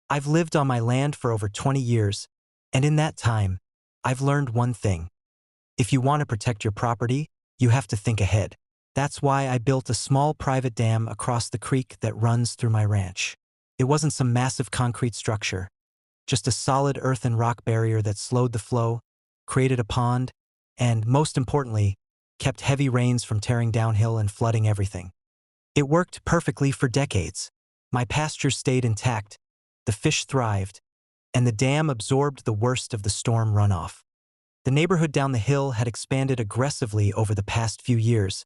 I've lived on my land for over 20 years, and in that time, I've learned one thing. If you want to protect your property, you have to think ahead. That's why I built a small private dam across the creek that runs through my ranch. It wasn't some massive concrete structure, just a solid earth and rock barrier that slowed the flow, created a pond, and, most importantly, kept heavy rains from tearing downhill and flooding everything. It worked perfectly for decades. My pastures stayed intact, the fish thrived, and the dam absorbed the worst of the storm runoff. The neighborhood down the hill had expanded aggressively over the past few years,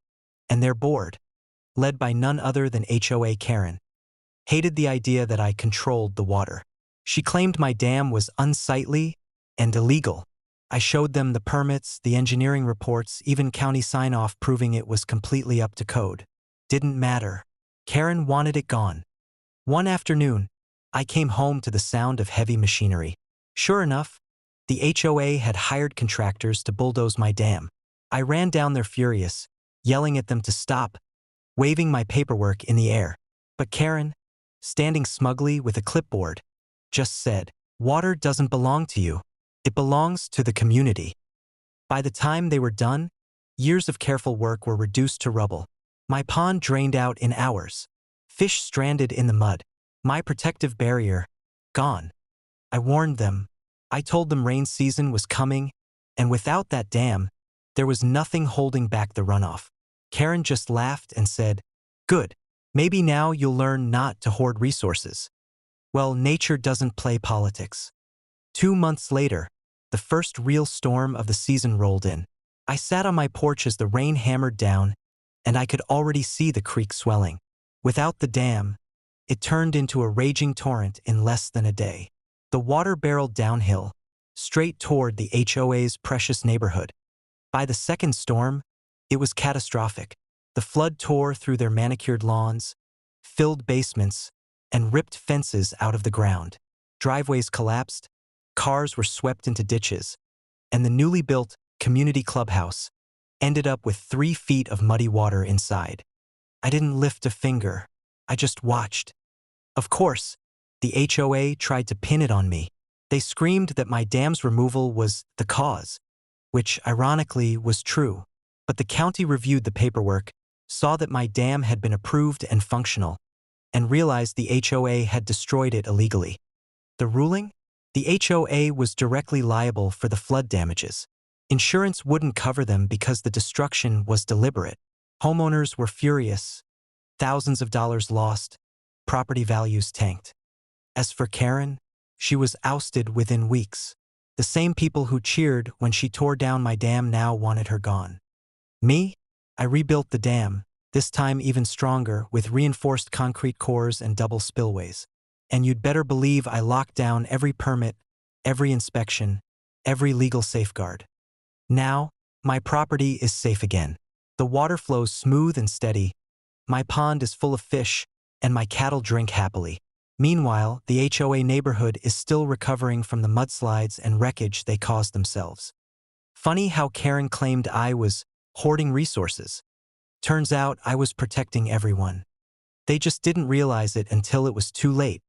and their board, led by none other than HOA Karen, hated the idea that I controlled the water. She claimed my dam was unsightly and illegal. I showed them the permits, the engineering reports, even county sign-off proving it was completely up to code. Didn't matter. Karen wanted it gone. One afternoon, I came home to the sound of heavy machinery. Sure enough, the HOA had hired contractors to bulldoze my dam. I ran down there furious, yelling at them to stop, waving my paperwork in the air. But Karen, standing smugly with a clipboard, just said, "Water doesn't belong to you. It belongs to the community." By the time they were done, years of careful work were reduced to rubble. My pond drained out in hours. Fish stranded in the mud. My protective barrier, gone. I warned them. I told them rain season was coming, and without that dam, there was nothing holding back the runoff. Karen just laughed and said, "Good. Maybe now you'll learn not to hoard resources." Well, nature doesn't play politics. 2 months later, the first real storm of the season rolled in. I sat on my porch as the rain hammered down, and I could already see the creek swelling. Without the dam, it turned into a raging torrent in less than a day. The water barreled downhill, straight toward the HOA's precious neighborhood. By the second storm, it was catastrophic. The flood tore through their manicured lawns, filled basements, and ripped fences out of the ground. Driveways collapsed, cars were swept into ditches, and the newly built community clubhouse ended up with 3 feet of muddy water inside. I didn't lift a finger. I just watched. Of course, the HOA tried to pin it on me. They screamed that my dam's removal was the cause, which ironically was true. But the county reviewed the paperwork, saw that my dam had been approved and functional, and realized the HOA had destroyed it illegally. The ruling? The HOA was directly liable for the flood damages. Insurance wouldn't cover them because the destruction was deliberate. Homeowners were furious. Thousands of dollars lost. Property values tanked. As for Karen, she was ousted within weeks. The same people who cheered when she tore down my dam now wanted her gone. Me? I rebuilt the dam, this time even stronger, with reinforced concrete cores and double spillways. And you'd better believe I locked down every permit, every inspection, every legal safeguard. Now, my property is safe again. The water flows smooth and steady. My pond is full of fish, and my cattle drink happily. Meanwhile, the HOA neighborhood is still recovering from the mudslides and wreckage they caused themselves. Funny how Karen claimed I was hoarding resources. Turns out I was protecting everyone. They just didn't realize it until it was too late.